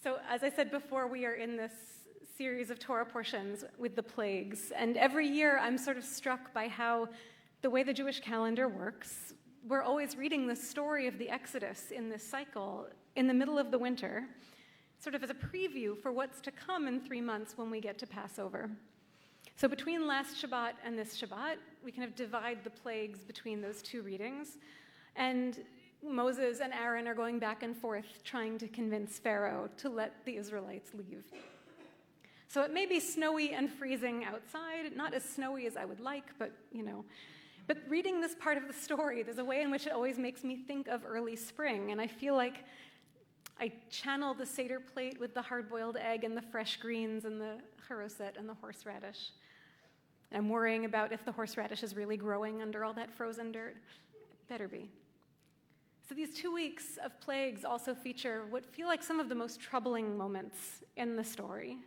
So as I said before, we are in this series of Torah portions with the plagues. And every year I'm sort of struck by how the way the Jewish calendar works, we're always reading the story of the Exodus in this cycle in the middle of the winter, sort of as a preview for what's to come in 3 months when we get to Passover. So between last Shabbat and this Shabbat, we kind of divide the plagues between those two readings. And Moses and Aaron are going back and forth trying to convince Pharaoh to let the Israelites leave. So it may be snowy and freezing outside, not as snowy as I would like, but But reading this part of the story, there's a way in which it always makes me think of early spring, and I feel like I channel the Seder plate with the hard-boiled egg and the fresh greens and the charoset and the horseradish. And I'm worrying about if the horseradish is really growing under all that frozen dirt. It better be. So these 2 weeks of plagues also feature what feel like some of the most troubling moments in the story.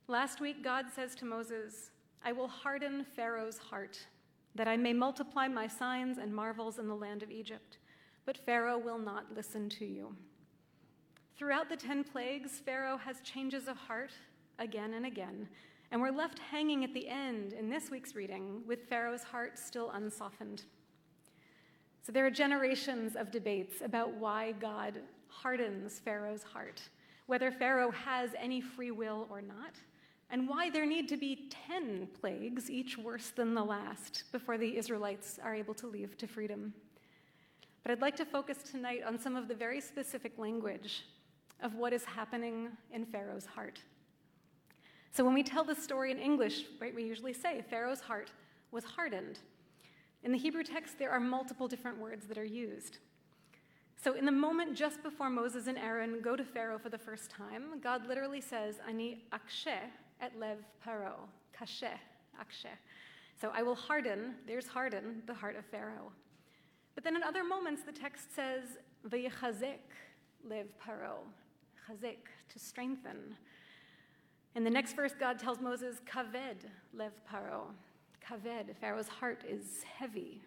Last week, God says to Moses, "I will harden Pharaoh's heart, that I may multiply my signs and marvels in the land of Egypt. But Pharaoh will not listen to you." Throughout the 10 plagues, Pharaoh has changes of heart again and again, and we're left hanging at the end in this week's reading with Pharaoh's heart still unsoftened. So there are generations of debates about why God hardens Pharaoh's heart, whether Pharaoh has any free will or not, and why there need to be 10 plagues, each worse than the last, before the Israelites are able to leave to freedom. But I'd like to focus tonight on some of the very specific language of what is happening in Pharaoh's heart. So when we tell the story in English, right, we usually say Pharaoh's heart was hardened. In the Hebrew text, there are multiple different words that are used. So in the moment just before Moses and Aaron go to Pharaoh for the first time, God literally says, "Ani aksheh et lev paro," kasheh, aksheh. So I will harden, there's harden, the heart of Pharaoh. But then in other moments, the text says, "V'yechazek lev paro," chazek, to strengthen. In the next verse, God tells Moses, "Kaved lev paro," kaved, Pharaoh's heart is heavy.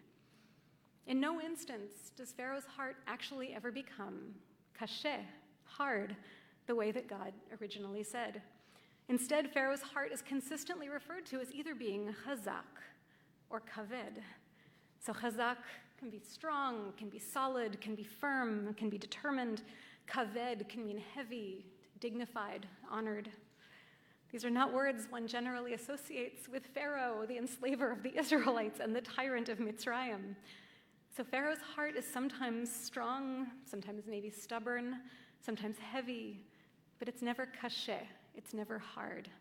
In no instance does Pharaoh's heart actually ever become kasheh, hard, the way that God originally said. Instead, Pharaoh's heart is consistently referred to as either being chazak or kaved. So chazak can be strong, can be solid, can be firm, can be determined. Kaved can mean heavy, dignified, honored. These are not words one generally associates with Pharaoh, the enslaver of the Israelites and the tyrant of Mitzrayim. So Pharaoh's heart is sometimes strong, sometimes maybe stubborn, sometimes heavy, but it's never kasheh, it's never hard.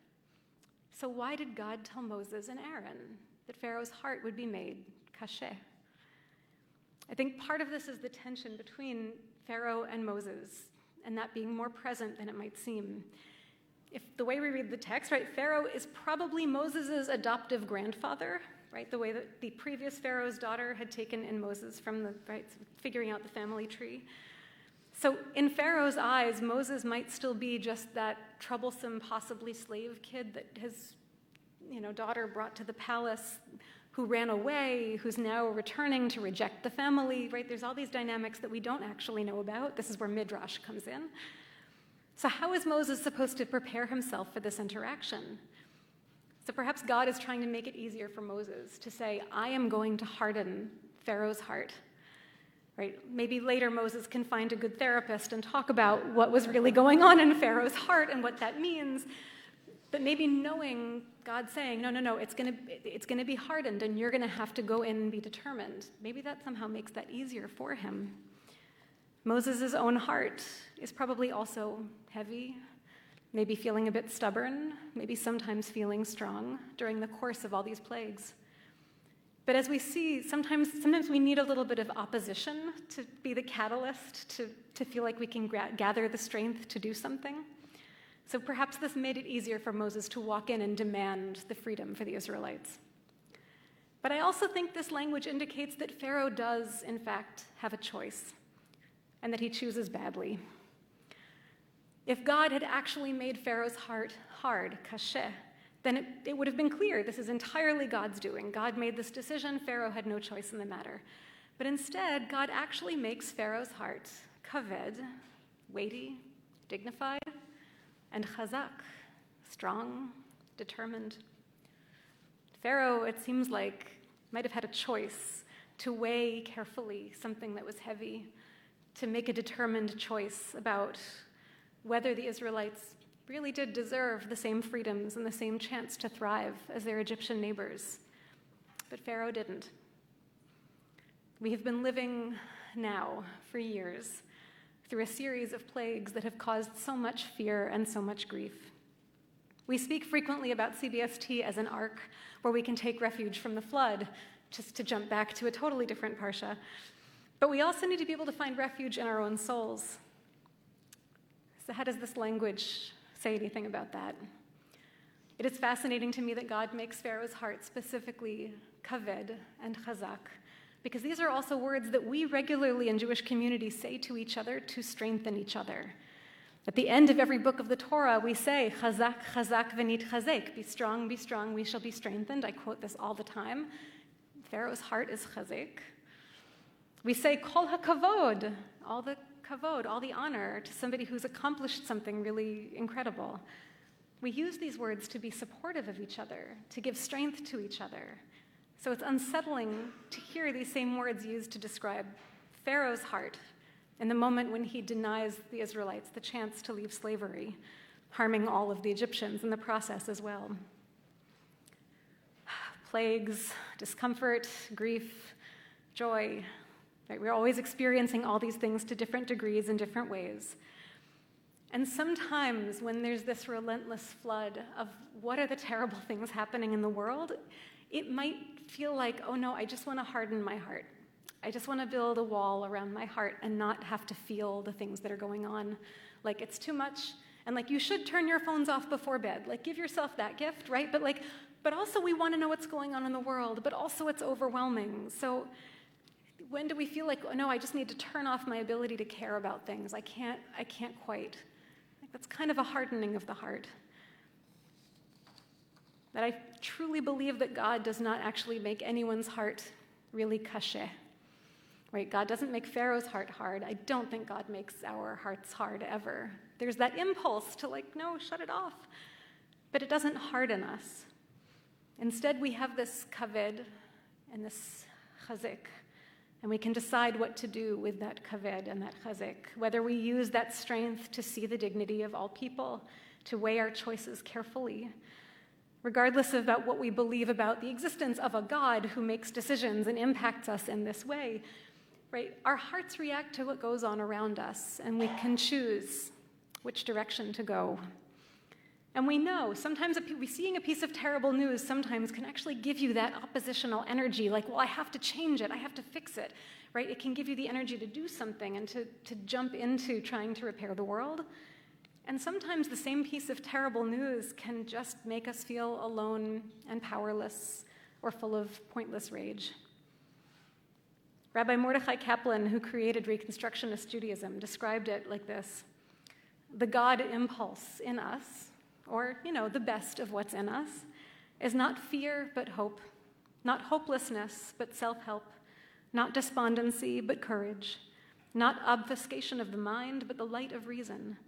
So why did God tell Moses and Aaron that Pharaoh's heart would be made kasheh? I think part of this is the tension between Pharaoh and Moses, and that being more present than it might seem. If the way we read the text, right, Pharaoh is probably Moses' adoptive grandfather, right, the way that the previous Pharaoh's daughter had taken in Moses from the, right, figuring out the family tree. So in Pharaoh's eyes, Moses might still be just that troublesome, possibly slave kid that his, daughter brought to the palace, who ran away, who's now returning to reject the family, right? There's all these dynamics that we don't actually know about. This is where Midrash comes in. So how is Moses supposed to prepare himself for this interaction? So perhaps God is trying to make it easier for Moses to say, "I am going to harden Pharaoh's heart." Right? Maybe later Moses can find a good therapist and talk about what was really going on in Pharaoh's heart and what that means. But maybe knowing God saying, no, it's going to be hardened and you're going to have to go in and be determined. Maybe that somehow makes that easier for him. Moses' own heart is probably also heavy, maybe feeling a bit stubborn, maybe sometimes feeling strong during the course of all these plagues. But as we see, sometimes we need a little bit of opposition to be the catalyst, to feel like we can gather the strength to do something. So perhaps this made it easier for Moses to walk in and demand the freedom for the Israelites. But I also think this language indicates that Pharaoh does, in fact, have a choice, and that he chooses badly. If God had actually made Pharaoh's heart hard, kasheh, then it would have been clear this is entirely God's doing. God made this decision. Pharaoh had no choice in the matter. But instead, God actually makes Pharaoh's heart kaved, weighty, dignified, and chazak, strong, determined. Pharaoh, it seems like, might have had a choice to weigh carefully something that was heavy, to make a determined choice about whether the Israelites really did deserve the same freedoms and the same chance to thrive as their Egyptian neighbors. But Pharaoh didn't. We have been living now for years through a series of plagues that have caused so much fear and so much grief. We speak frequently about CBST as an ark where we can take refuge from the flood, just to jump back to a totally different parsha. But we also need to be able to find refuge in our own souls. So how does this language say anything about that? It is fascinating to me that God makes Pharaoh's heart specifically kaved and chazak, because these are also words that we regularly in Jewish communities say to each other to strengthen each other. At the end of every book of the Torah, we say, chazak, chazak, v'nit chazek, be strong, we shall be strengthened. I quote this all the time. Pharaoh's heart is chazek. We say, kol hakavod, all the kavod, all the honor to somebody who's accomplished something really incredible. We use these words to be supportive of each other, to give strength to each other. So it's unsettling to hear these same words used to describe Pharaoh's heart in the moment when he denies the Israelites the chance to leave slavery, harming all of the Egyptians in the process as well. Plagues, discomfort, grief, joy, right? We're always experiencing all these things to different degrees in different ways. And sometimes when there's this relentless flood of what are the terrible things happening in the world, it might feel like, oh no, I just want to harden my heart. I just want to build a wall around my heart and not have to feel the things that are going on. Like it's too much, and like you should turn your phones off before bed. Like give yourself that gift, right? But also we want to know what's going on in the world, but also it's overwhelming. So when do we feel like, oh no, I just need to turn off my ability to care about things? I can't quite. Like that's kind of a hardening of the heart. That I truly believe that God does not actually make anyone's heart really kasheh. Right? God doesn't make Pharaoh's heart hard. I don't think God makes our hearts hard ever. There's that impulse to like, no, shut it off. But it doesn't harden us. Instead, we have this kaved and this chazik, and we can decide what to do with that kaved and that chazik, whether we use that strength to see the dignity of all people, to weigh our choices carefully, regardless of about what we believe about the existence of a God who makes decisions and impacts us in this way. Right? Our hearts react to what goes on around us, and we can choose which direction to go. And we know sometimes seeing a piece of terrible news sometimes can actually give you that oppositional energy, like, well, I have to change it, I have to fix it, right? It can give you the energy to do something and to jump into trying to repair the world. And sometimes the same piece of terrible news can just make us feel alone and powerless or full of pointless rage. Rabbi Mordechai Kaplan, who created Reconstructionist Judaism, described it like this: the God impulse in us, or, the best of what's in us, is not fear but hope, not hopelessness but self-help, not despondency but courage, not obfuscation of the mind but the light of reason,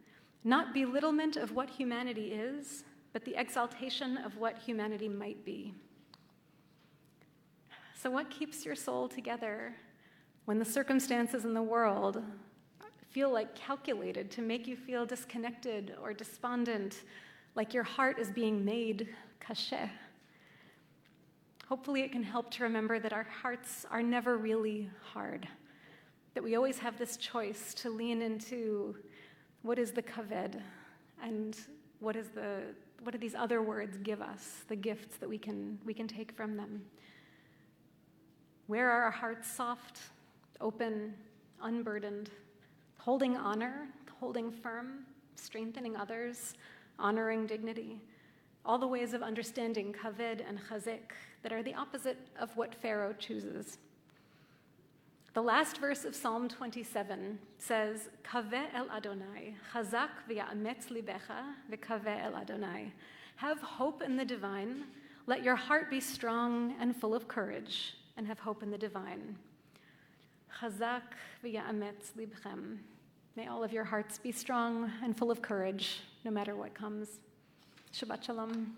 not belittlement of what humanity is, but the exaltation of what humanity might be. So what keeps your soul together when the circumstances in the world feel like calculated to make you feel disconnected or despondent, like your heart is being made kasheh? Hopefully it can help to remember that our hearts are never really hard, that we always have this choice to lean into what is the kaved and what do these other words give us, the gifts that we can take from them. Where are our hearts soft, open, unburdened, holding honor, holding firm, strengthening others, honoring dignity, all the ways of understanding kaved and chazik that are the opposite of what Pharaoh chooses. The last verse of Psalm 27 says, Kaveh el Adonai, chazak v'ya'ametz libecha v'kaveh el Adonai. Have hope in the divine, let your heart be strong and full of courage, and have hope in the divine. Chazak v'ya'ametz libchem. May all of your hearts be strong and full of courage, no matter what comes. Shabbat Shalom.